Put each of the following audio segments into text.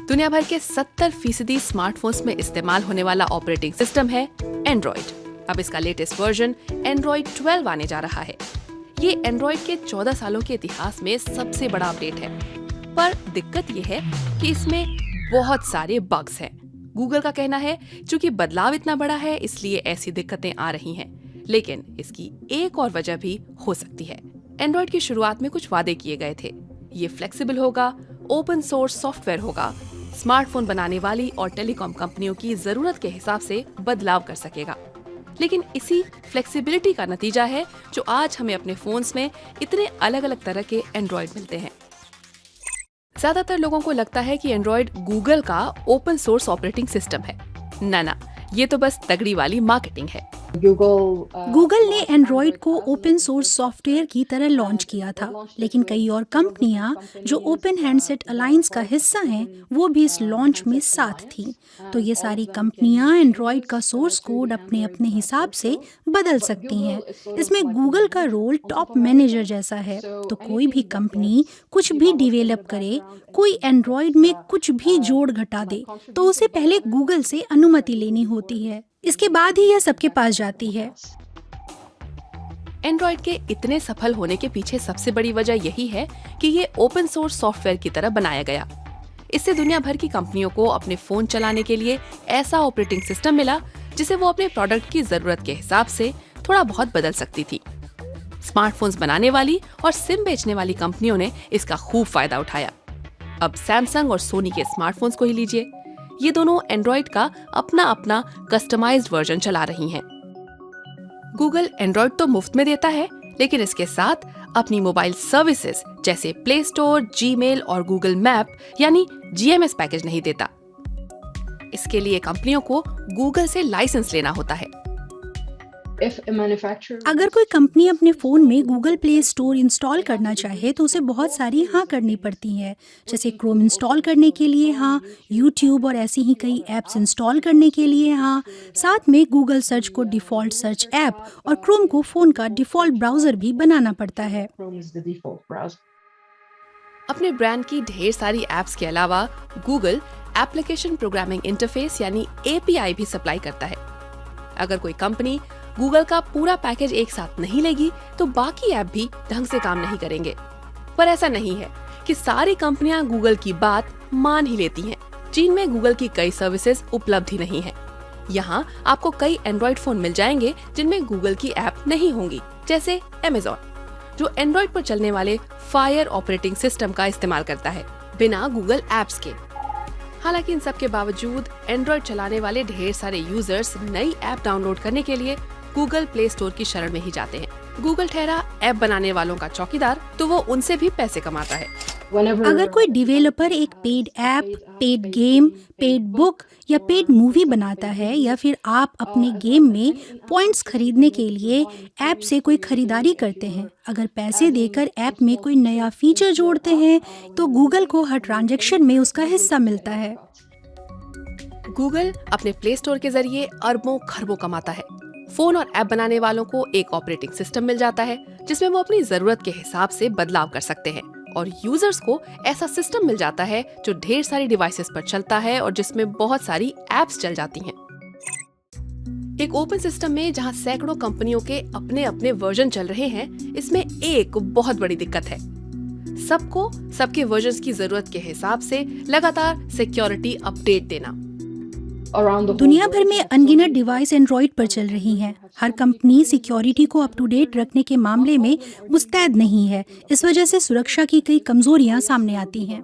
दुनिया भर के 70% स्मार्टफोन्स में इस्तेमाल होने वाला ऑपरेटिंग सिस्टम है एंड्रॉइड। अब इसका लेटेस्ट वर्जन एंड्रॉइड 12 आने जा रहा है। ये एंड्रॉइड के 14 सालों के इतिहास में सबसे बड़ा अपडेट है, पर दिक्कत ये है कि इसमें बहुत सारे बग्स हैं। गूगल का कहना है चूंकि बदलाव इतना बड़ा है इसलिए ऐसी दिक्कतें आ रही हैं, लेकिन इसकी एक और वजह भी हो सकती है। एंड्रॉइड की शुरुआत में कुछ वादे किए गए थे। ये फ्लेक्सिबल होगा, ओपन सोर्स सॉफ्टवेयर होगा, स्मार्टफोन बनाने वाली और टेलीकॉम कंपनियों की जरूरत के हिसाब से बदलाव कर सकेगा। लेकिन इसी फ्लेक्सिबिलिटी का नतीजा है जो आज हमें अपने फोन्स में इतने अलग अलग तरह के एंड्रॉइड मिलते हैं। ज्यादातर लोगों को लगता है कि एंड्रॉइड गूगल का ओपन सोर्स ऑपरेटिंग सिस्टम है। ना, ये तो बस तगड़ी वाली मार्केटिंग है। गूगल ने एंड्रॉइड को ओपन सोर्स सॉफ्टवेयर की तरह लॉन्च किया था, लेकिन कई और कंपनियां जो ओपन हैंडसेट अलायंस का हिस्सा हैं, वो भी इस लॉन्च में साथ थी। तो ये सारी कंपनियां एंड्रॉइड का सोर्स कोड अपने अपने हिसाब से बदल सकती हैं। इसमें गूगल का रोल टॉप मैनेजर जैसा है। तो कोई भी कंपनी कुछ भी डिवेलप करे, कोई एंड्रॉइड में कुछ भी जोड़ घटा दे, तो उसे पहले गूगल से अनुमति लेनी होती है। इसके बाद ही यह सबके पास जाती है। एंड्रॉइड के इतने सफल होने के पीछे सबसे बड़ी वजह यही है कि ये ओपन सोर्स सॉफ्टवेयर की तरह बनाया गया। इससे दुनिया भर की कंपनियों को अपने फोन चलाने के लिए ऐसा ऑपरेटिंग सिस्टम मिला जिसे वो अपने प्रोडक्ट की जरूरत के हिसाब से थोड़ा बहुत बदल सकती थी। स्मार्टफोन्स बनाने वाली और सिम बेचने वाली कंपनियों ने इसका खूब फायदा उठाया। अब सैमसंग और सोनी के स्मार्टफोन्स को ही लीजिए, ये दोनों एंड्रॉइड का अपना अपना कस्टमाइज्ड वर्जन चला रही हैं। गूगल एंड्रॉइड तो मुफ्त में देता है, लेकिन इसके साथ अपनी मोबाइल सर्विसेज जैसे प्ले स्टोर, जीमेल और गूगल मैप यानी जीएमएस पैकेज नहीं देता। इसके लिए कंपनियों को गूगल से लाइसेंस लेना होता है। अगर कोई कंपनी अपने फोन में गूगल प्ले स्टोर इंस्टॉल करना चाहे तो उसे बहुत सारी हाँ करनी पड़ती है, जैसे क्रोम इंस्टॉल करने के लिए हाँ, यूट्यूब और ऐसी ही कई ऐप्स इंस्टॉल करने के लिए हाँ, साथ में गूगल सर्च को डिफॉल्ट सर्च ऐप और क्रोम को फोन का डिफॉल्ट ब्राउजर भी बनाना पड़ता है। अपने ब्रांड की ढेर सारी एप्स के अलावा गूगल एप्लीकेशन प्रोग्रामिंग इंटरफेस यानी एपीआई भी सप्लाई करता है। अगर कोई कंपनी गूगल का पूरा पैकेज एक साथ नहीं लेगी तो बाकी ऐप भी ढंग से काम नहीं करेंगे। पर ऐसा नहीं है कि सारी कंपनियां गूगल की बात मान ही लेती हैं। चीन में गूगल की कई सर्विसेज उपलब्ध ही नहीं है। यहाँ आपको कई एंड्रॉइड फोन मिल जाएंगे जिनमें गूगल की ऐप नहीं होंगी, जैसे Amazon, जो एंड्रॉइड पर चलने वाले फायर ऑपरेटिंग सिस्टम का इस्तेमाल करता है बिना गूगल एप्स के। हालांकि इन सब के बावजूद एंड्रॉइड चलाने वाले ढेर सारे यूजर्स नई ऐप डाउनलोड करने के लिए गूगल प्ले स्टोर की शरण में ही जाते हैं। गूगल ठहरा ऐप बनाने वालों का चौकीदार, तो वो उनसे भी पैसे कमाता है। अगर कोई डिवेलपर एक paid app, paid game, paid book या पेड मूवी बनाता है, या फिर आप अपने गेम में पॉइंट्स खरीदने के लिए ऐप से कोई खरीदारी करते हैं, अगर पैसे देकर ऐप में कोई नया फीचर जोड़ते हैं तो गूगल को हर ट्रांजैक्शन में उसका हिस्सा मिलता है। गूगल अपने प्ले स्टोर के जरिए अरबों खरबों कमाता है। फोन और ऐप बनाने वालों को एक ऑपरेटिंग सिस्टम मिल जाता है जिसमें वो अपनी जरूरत के हिसाब से बदलाव कर सकते हैं, और यूजर्स को ऐसा सिस्टम मिल जाता है जो ढेर सारी डिवाइसेस पर चलता है और जिसमें बहुत सारी ऐप्स चल जाती हैं। एक ओपन सिस्टम में जहां सैकड़ों कंपनियों के अपने अपने वर्जन चल रहे हैं, इसमें एक बहुत बड़ी दिक्कत है। सबको सबके वर्जन्स की जरूरत के हिसाब से लगातार सिक्योरिटी अपडेट देना। दुनिया भर में अनगिनत डिवाइस एंड्रॉइड पर चल रही हैं। हर कंपनी सिक्योरिटी को अप टू डेट रखने के मामले में मुस्तैद नहीं है। इस वजह से सुरक्षा की कई कमजोरियां सामने आती हैं।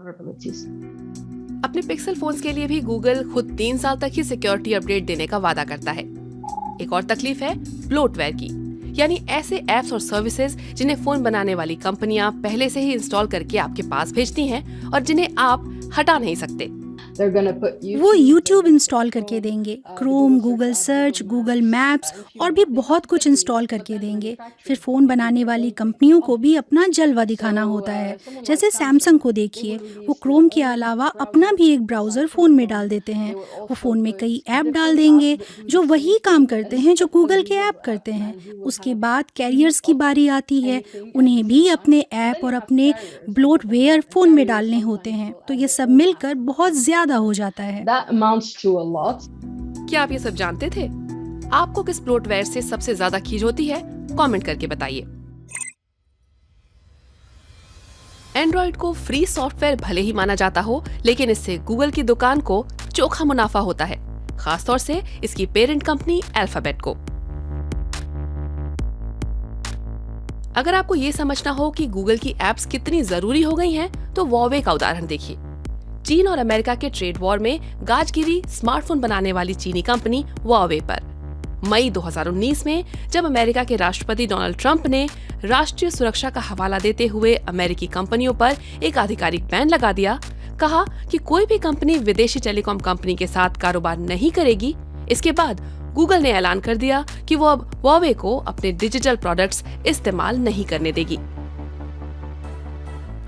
अपने पिक्सल फोन्स के लिए भी गूगल खुद 3 साल तक ही सिक्योरिटी अपडेट देने का वादा करता है। एक और तकलीफ है ब्लोटवेयर की, यानी ऐसे ऐप्स और सर्विसेज जिन्हें फोन बनाने वाली कंपनियां पहले से ही इंस्टॉल करके आपके पास भेजती हैं और जिन्हें आप हटा नहीं सकते। वो YouTube इंस्टॉल करके देंगे, Chrome, Google search, Google maps और भी बहुत कुछ इंस्टॉल करके देंगे। फिर फ़ोन बनाने वाली कंपनियों को भी अपना जलवा दिखाना होता है। जैसे सैमसंग को देखिए, वो क्रोम के अलावा अपना भी एक ब्राउज़र फ़ोन में डाल देते हैं। वो फ़ोन में कई ऐप डाल देंगे जो वही काम करते हैं जो गूगल के ऐप करते हैं। उसके बाद कैरियर्स की बारी आती है, उन्हें भी अपने ऐप और अपने ब्लोटवेयर फ़ोन में डालने होते हैं। तो ये सब मिलकर बहुत ज़्यादा ज्यादा हो जाता है। That amounts to a lot. क्या आप ये सब जानते थे? आपको किस ब्लोटवेयर से सबसे ज्यादा खीज होती है? कमेंट करके बताइए। एंड्रॉइड को फ्री सॉफ्टवेयर भले ही माना जाता हो, लेकिन इससे गूगल की दुकान को चोखा मुनाफा होता है, खासतौर से इसकी पेरेंट कंपनी अल्फाबेट को। अगर आपको ये समझना हो कि गूगल की एप्स कितनी जरूरी हो गई हैं, तो हुआवे का उदाहरण देखिए। चीन और अमेरिका के ट्रेड वॉर में गाजगिरी स्मार्टफोन बनाने वाली चीनी कंपनी हुआवे पर मई 2019 में जब अमेरिका के राष्ट्रपति डोनाल्ड ट्रंप ने राष्ट्रीय सुरक्षा का हवाला देते हुए अमेरिकी कंपनियों पर एक आधिकारिक बैन लगा दिया, कहा कि कोई भी कंपनी विदेशी टेलीकॉम कंपनी के साथ कारोबार नहीं करेगी। इसके बाद गूगल ने ऐलान कर दिया कि वो अब हुआवे को अपने डिजिटल प्रोडक्ट्स इस्तेमाल नहीं करने देगी।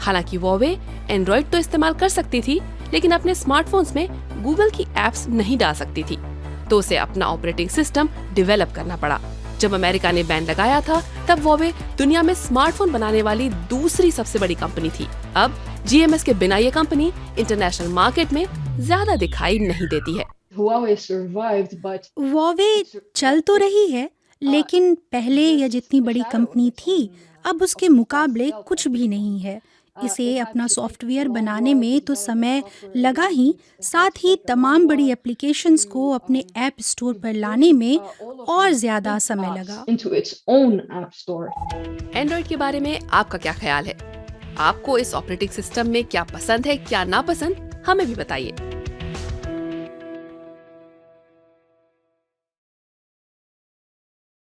हालांकि हुआवे एंड्रॉइड तो इस्तेमाल कर सकती थी, लेकिन अपने स्मार्टफोन्स में गूगल की एप्स नहीं डाल सकती थी, तो उसे अपना ऑपरेटिंग सिस्टम डेवलप करना पड़ा। जब अमेरिका ने बैन लगाया था, तब हुआवे दुनिया में स्मार्टफोन बनाने वाली दूसरी सबसे बड़ी कंपनी थी। अब जीएमएस के बिना ये कंपनी इंटरनेशनल मार्केट में ज्यादा दिखाई नहीं देती है। Huawei survived, but हुआवे चल तो रही है, लेकिन पहले यह जितनी बड़ी कंपनी थी, अब उसके मुकाबले कुछ भी नहीं है। इसे अपना सॉफ्टवेयर बनाने में तो समय लगा ही, साथ ही तमाम बड़ी एप्लीकेशंस को अपने ऐप स्टोर पर लाने में और ज्यादा समय लगा। into its own app store. Android के बारे में आपका क्या ख्याल है? आपको इस ऑपरेटिंग सिस्टम में क्या पसंद है, क्या नापसंद, हमें भी बताइए।